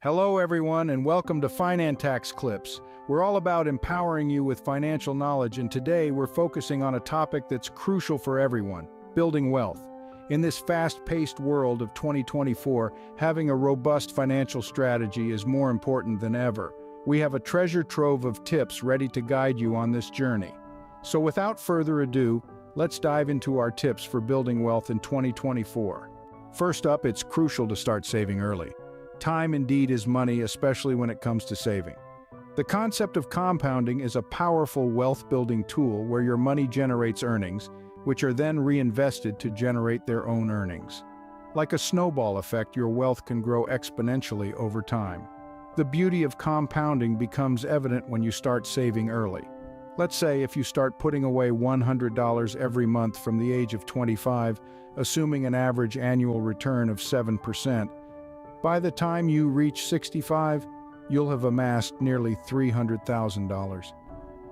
Hello everyone and welcome to Finantax Clips. We're all about empowering you with financial knowledge, and today we're focusing on a topic that's crucial for everyone: building wealth. In this fast-paced world of 2024, having a robust financial strategy is more important than ever. We have a treasure trove of tips ready to guide you on this journey. So without further ado, let's dive into our tips for building wealth in 2024. First up, it's crucial to start saving early. Time indeed is money, especially when it comes to saving. The concept of compounding is a powerful wealth-building tool where your money generates earnings, which are then reinvested to generate their own earnings. Like a snowball effect, your wealth can grow exponentially over time. The beauty of compounding becomes evident when you start saving early. Let's say if you start putting away $100 every month from the age of 25, assuming an average annual return of 7%, by the time you reach 65, you'll have amassed nearly $300,000.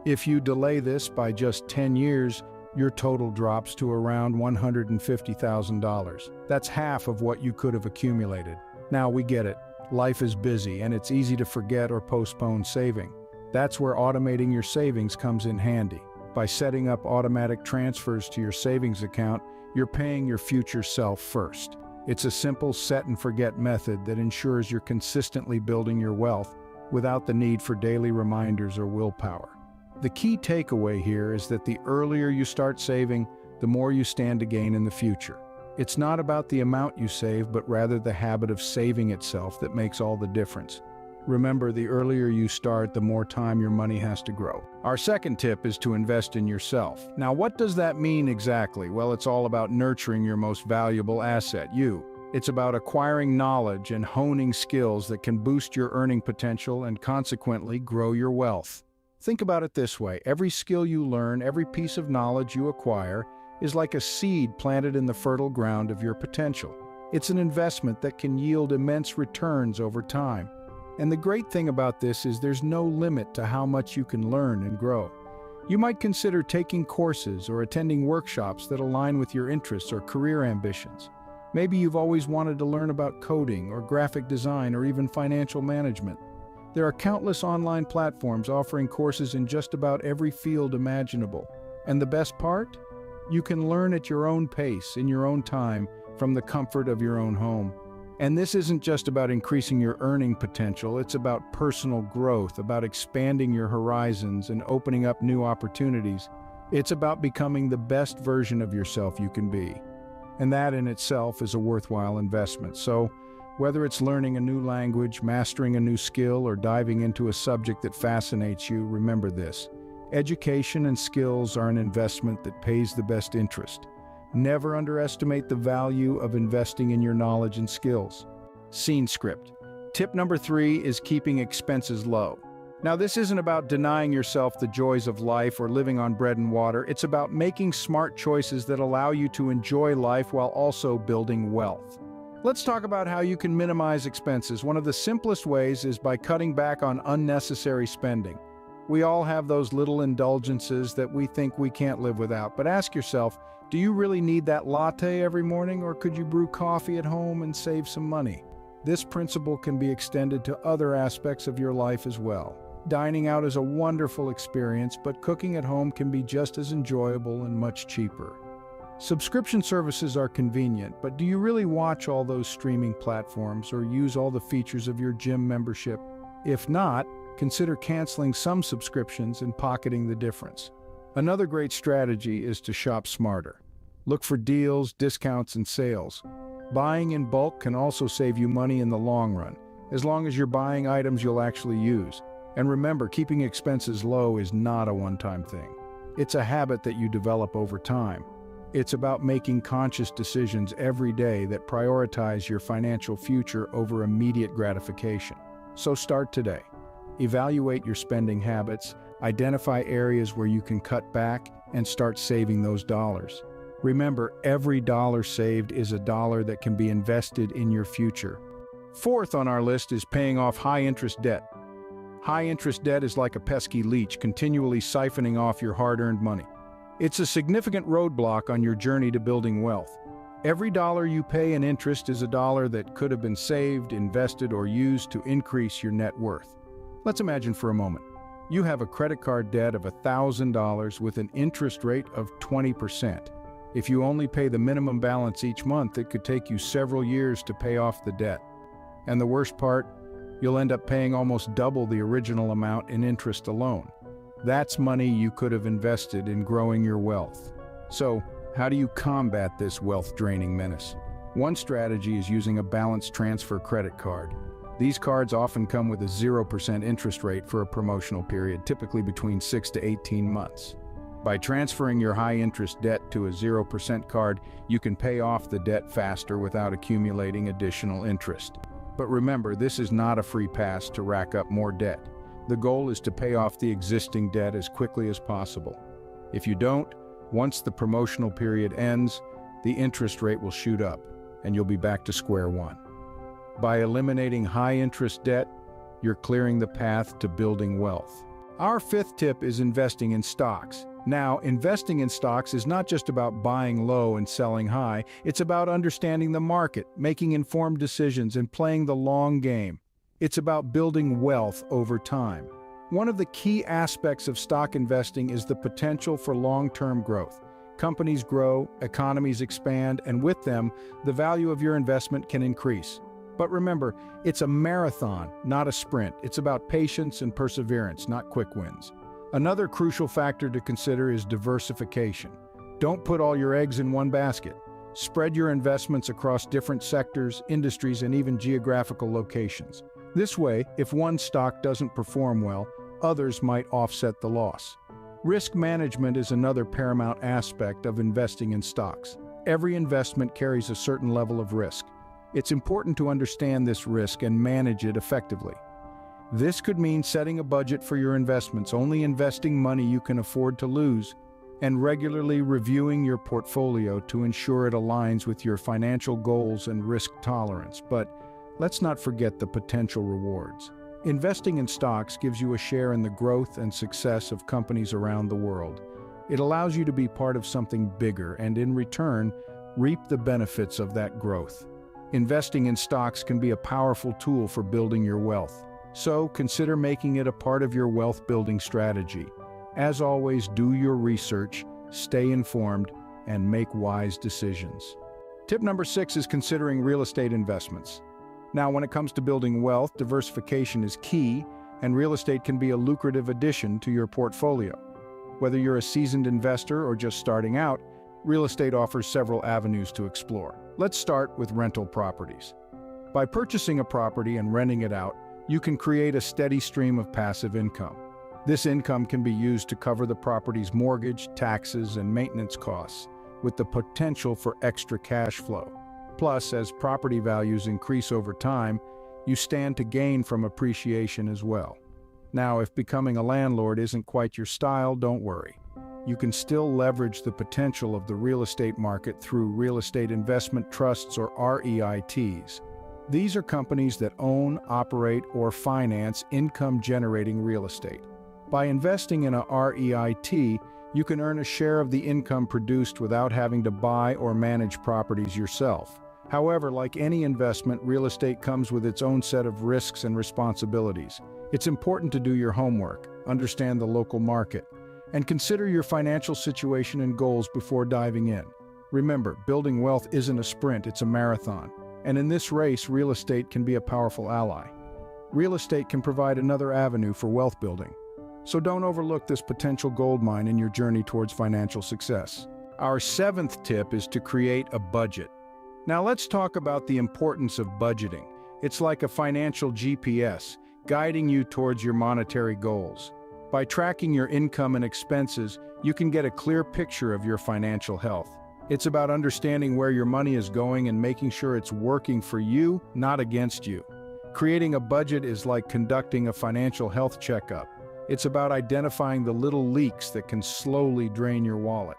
If you delay this by just 10 years, your total drops to around $150,000. That's half of what you could have accumulated. Now we get it. Life is busy and it's easy to forget or postpone saving. That's where automating your savings comes in handy. By setting up automatic transfers to your savings account, you're paying your future self first. It's a simple set-and-forget method that ensures you're consistently building your wealth without the need for daily reminders or willpower. The key takeaway here is that the earlier you start saving, the more you stand to gain in the future. It's not about the amount you save, but rather the habit of saving itself that makes all the difference. Remember, the earlier you start, the more time your money has to grow. Our second tip is to invest in yourself. Now, what does that mean exactly? Well, it's all about nurturing your most valuable asset, you. It's about acquiring knowledge and honing skills that can boost your earning potential and consequently grow your wealth. Think about it this way: every skill you learn, every piece of knowledge you acquire, is like a seed planted in the fertile ground of your potential. It's an investment that can yield immense returns over time. And the great thing about this is there's no limit to how much you can learn and grow. You might consider taking courses or attending workshops that align with your interests or career ambitions. Maybe you've always wanted to learn about coding or graphic design or even financial management. There are countless online platforms offering courses in just about every field imaginable. And the best part? You can learn at your own pace, in your own time, from the comfort of your own home. And this isn't just about increasing your earning potential, it's about personal growth, about expanding your horizons and opening up new opportunities. It's about becoming the best version of yourself you can be. And that in itself is a worthwhile investment. So, whether it's learning a new language, mastering a new skill, or diving into a subject that fascinates you, remember this: education and skills are an investment that pays the best interest. Never underestimate the value of investing in your knowledge and skills. Scene script. Tip number 3 is keeping expenses low. Now, this isn't about denying yourself the joys of life or living on bread and water. It's about making smart choices that allow you to enjoy life while also building wealth. Let's talk about how you can minimize expenses. One of the simplest ways is by cutting back on unnecessary spending. We all have those little indulgences that we think we can't live without, but ask yourself, do you really need that latte every morning, or could you brew coffee at home and save some money? This principle can be extended to other aspects of your life as well. Dining out is a wonderful experience, but cooking at home can be just as enjoyable and much cheaper. Subscription services are convenient, but do you really watch all those streaming platforms or use all the features of your gym membership? If not, consider canceling some subscriptions and pocketing the difference. Another great strategy is to shop smarter. Look for deals, discounts, and sales. Buying in bulk can also save you money in the long run, as long as you're buying items you'll actually use. And remember, keeping expenses low is not a one-time thing. It's a habit that you develop over time. It's about making conscious decisions every day that prioritize your financial future over immediate gratification. So start today. Evaluate your spending habits, identify areas where you can cut back, and start saving those dollars. Remember, every dollar saved is a dollar that can be invested in your future. Fourth on our list is paying off high-interest debt. High-interest debt is like a pesky leech, continually siphoning off your hard-earned money. It's a significant roadblock on your journey to building wealth. Every dollar you pay in interest is a dollar that could have been saved, invested, or used to increase your net worth. Let's imagine for a moment. You have a credit card debt of $1,000 with an interest rate of 20%. If you only pay the minimum balance each month, it could take you several years to pay off the debt. And the worst part, you'll end up paying almost double the original amount in interest alone. That's money you could have invested in growing your wealth. So, how do you combat this wealth-draining menace? One strategy is using a balance transfer credit card. These cards often come with a 0% interest rate for a promotional period, typically between 6 to 18 months. By transferring your high-interest debt to a 0% card, you can pay off the debt faster without accumulating additional interest. But remember, this is not a free pass to rack up more debt. The goal is to pay off the existing debt as quickly as possible. If you don't, once the promotional period ends, the interest rate will shoot up, and you'll be back to square one. By eliminating high-interest debt, you're clearing the path to building wealth. Our fifth tip is investing in stocks. Now, investing in stocks is not just about buying low and selling high, it's about understanding the market, making informed decisions, and playing the long game. It's about building wealth over time. One of the key aspects of stock investing is the potential for long-term growth. Companies grow, economies expand, and with them, the value of your investment can increase. But remember, it's a marathon, not a sprint. It's about patience and perseverance, not quick wins. Another crucial factor to consider is diversification. Don't put all your eggs in one basket. Spread your investments across different sectors, industries, and even geographical locations. This way, if one stock doesn't perform well, others might offset the loss. Risk management is another paramount aspect of investing in stocks. Every investment carries a certain level of risk. It's important to understand this risk and manage it effectively. This could mean setting a budget for your investments, only investing money you can afford to lose, and regularly reviewing your portfolio to ensure it aligns with your financial goals and risk tolerance. But let's not forget the potential rewards. Investing in stocks gives you a share in the growth and success of companies around the world. It allows you to be part of something bigger and, in return, reap the benefits of that growth. Investing in stocks can be a powerful tool for building your wealth. So, consider making it a part of your wealth-building strategy. As always, do your research, stay informed, and make wise decisions. Tip number 6 is considering real estate investments. Now, when it comes to building wealth, diversification is key, and real estate can be a lucrative addition to your portfolio. Whether you're a seasoned investor or just starting out, real estate offers several avenues to explore. Let's start with rental properties. By purchasing a property and renting it out, you can create a steady stream of passive income. This income can be used to cover the property's mortgage, taxes, and maintenance costs, with the potential for extra cash flow. Plus, as property values increase over time, you stand to gain from appreciation as well. Now, if becoming a landlord isn't quite your style, don't worry. You can still leverage the potential of the real estate market through real estate investment trusts or REITs. These are companies that own, operate, or finance income-generating real estate. By investing in a REIT, you can earn a share of the income produced without having to buy or manage properties yourself. However, like any investment, real estate comes with its own set of risks and responsibilities. It's important to do your homework, understand the local market, and consider your financial situation and goals before diving in. Remember, building wealth isn't a sprint, it's a marathon. And in this race, real estate can be a powerful ally. Real estate can provide another avenue for wealth building. So don't overlook this potential goldmine in your journey towards financial success. Our 7th tip is to create a budget. Now let's talk about the importance of budgeting. It's like a financial GPS, guiding you towards your monetary goals. By tracking your income and expenses, you can get a clear picture of your financial health. It's about understanding where your money is going and making sure it's working for you, not against you. Creating a budget is like conducting a financial health checkup. It's about identifying the little leaks that can slowly drain your wallet.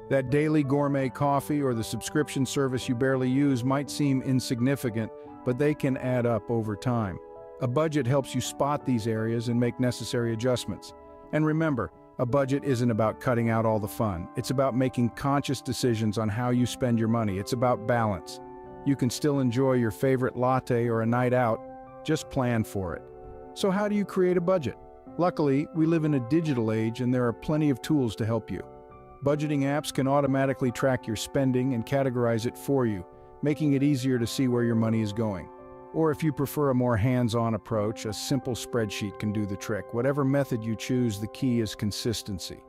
That daily gourmet coffee or the subscription service you barely use might seem insignificant, but they can add up over time. A budget helps you spot these areas and make necessary adjustments. And remember, A budget isn't about cutting out all the fun. It's about making conscious decisions on how you spend your money. It's about balance. You can still enjoy your favorite latte or a night out, just plan for it. So how do you create a budget? Luckily, we live in a digital age and there are plenty of tools to help you. Budgeting apps can automatically track your spending and categorize it for you, making it easier to see where your money is going. Or if you prefer a more hands-on approach, a simple spreadsheet can do the trick. Whatever method you choose, the key is consistency.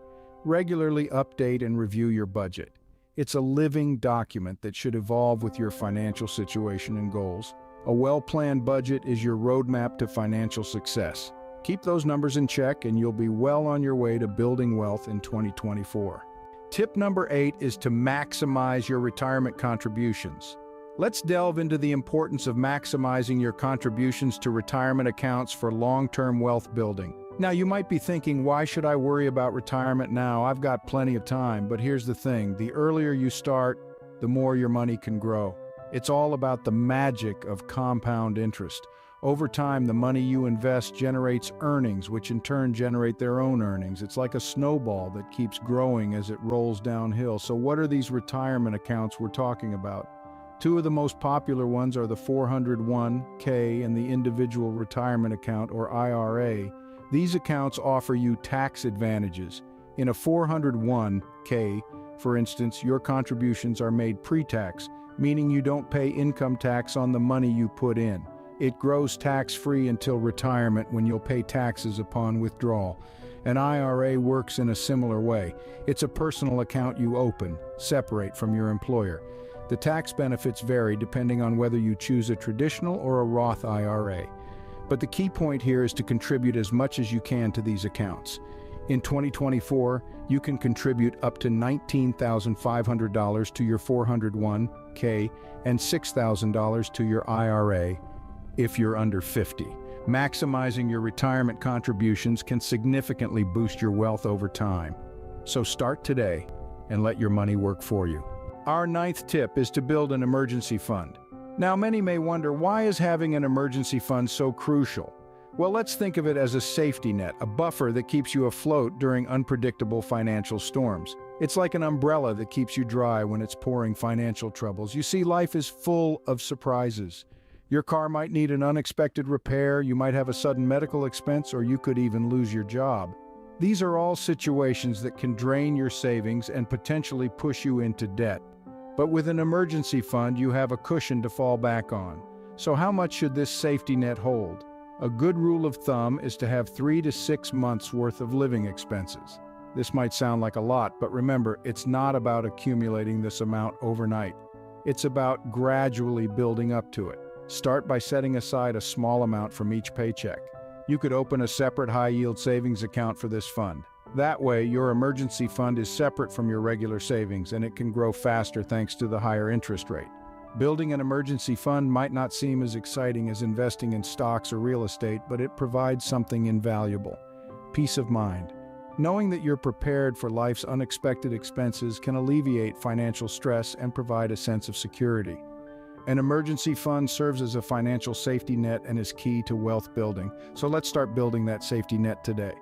Regularly update and review your budget. It's a living document that should evolve with your financial situation and goals. A well-planned budget is your roadmap to financial success. Keep those numbers in check and you'll be well on your way to building wealth in 2024. Tip number 8 is to maximize your retirement contributions. Let's delve into the importance of maximizing your contributions to retirement accounts for long-term wealth building. Now, you might be thinking, why should I worry about retirement now? I've got plenty of time. But here's the thing, the earlier you start, the more your money can grow. It's all about the magic of compound interest. Over time, the money you invest generates earnings, which in turn generate their own earnings. It's like a snowball that keeps growing as it rolls downhill. So what are these retirement accounts we're talking about? Two of the most popular ones are the 401k and the individual retirement account, or IRA. These accounts offer you tax advantages. In a 401k, for instance, your contributions are made pre-tax, meaning you don't pay income tax on the money you put in. It grows tax-free until retirement, when you'll pay taxes upon withdrawal. An IRA works in a similar way. It's a personal account you open, separate from your employer. The tax benefits vary depending on whether you choose a traditional or a Roth IRA. But the key point here is to contribute as much as you can to these accounts. In 2024, you can contribute up to $19,500 to your 401k and $6,000 to your IRA if you're under 50. Maximizing your retirement contributions can significantly boost your wealth over time. So start today and let your money work for you. Our 9th tip is to build an emergency fund. Now, many may wonder, why is having an emergency fund so crucial? Well, let's think of it as a safety net, a buffer that keeps you afloat during unpredictable financial storms. It's like an umbrella that keeps you dry when it's pouring financial troubles. You see, life is full of surprises. Your car might need an unexpected repair, you might have a sudden medical expense, or you could even lose your job. These are all situations that can drain your savings and potentially push you into debt. But with an emergency fund, you have a cushion to fall back on. So how much should this safety net hold? A good rule of thumb is to have 3 to 6 months worth of living expenses. This might sound like a lot, but remember, it's not about accumulating this amount overnight. It's about gradually building up to it. Start by setting aside a small amount from each paycheck. You could open a separate high-yield savings account for this fund. That way, your emergency fund is separate from your regular savings and it can grow faster thanks to the higher interest rate. Building an emergency fund might not seem as exciting as investing in stocks or real estate, but it provides something invaluable: peace of mind. Knowing that you're prepared for life's unexpected expenses can alleviate financial stress and provide a sense of security. An emergency fund serves as a financial safety net and is key to wealth building. So let's start building that safety net today.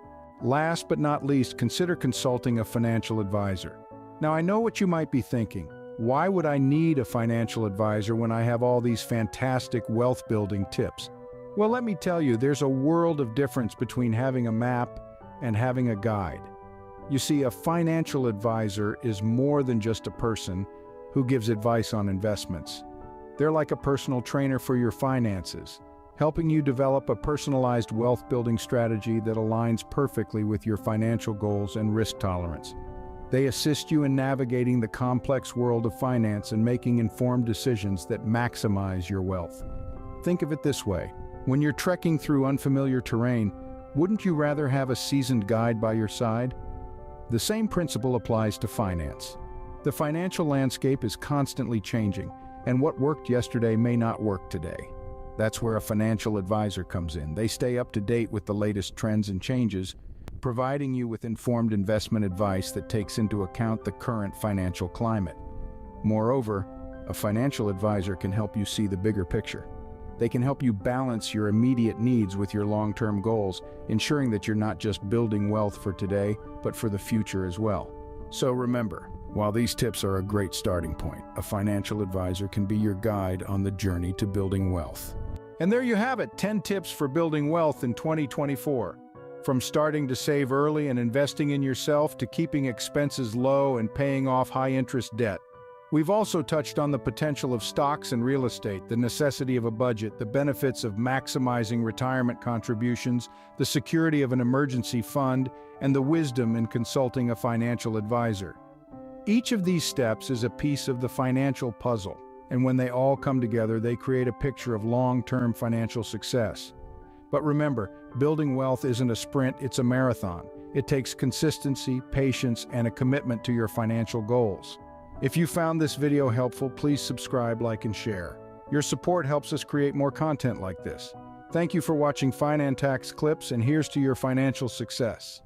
Last but not least, consider consulting a financial advisor. Now, I know what you might be thinking. Why would I need a financial advisor when I have all these fantastic wealth building tips? Well, let me tell you, there's a world of difference between having a map and having a guide. You see, a financial advisor is more than just a person who gives advice on investments. They're like a personal trainer for your finances, helping you develop a personalized wealth-building strategy that aligns perfectly with your financial goals and risk tolerance. They assist you in navigating the complex world of finance and making informed decisions that maximize your wealth. Think of it this way: when you're trekking through unfamiliar terrain, wouldn't you rather have a seasoned guide by your side? The same principle applies to finance. The financial landscape is constantly changing, and what worked yesterday may not work today. That's where a financial advisor comes in. They stay up to date with the latest trends and changes, providing you with informed investment advice that takes into account the current financial climate. Moreover, a financial advisor can help you see the bigger picture. They can help you balance your immediate needs with your long-term goals, ensuring that you're not just building wealth for today, but for the future as well. So remember, while these tips are a great starting point, a financial advisor can be your guide on the journey to building wealth. And there you have it, 10 tips for building wealth in 2024. From starting to save early and investing in yourself to keeping expenses low and paying off high-interest debt. We've also touched on the potential of stocks and real estate, the necessity of a budget, the benefits of maximizing retirement contributions, the security of an emergency fund, and the wisdom in consulting a financial advisor. Each of these steps is a piece of the financial puzzle, and when they all come together, they create a picture of long-term financial success. But remember, building wealth isn't a sprint, it's a marathon. It takes consistency, patience, and a commitment to your financial goals. If you found this video helpful, please subscribe, like, and share. Your support helps us create more content like this. Thank you for watching Finantax Clips, and here's to your financial success.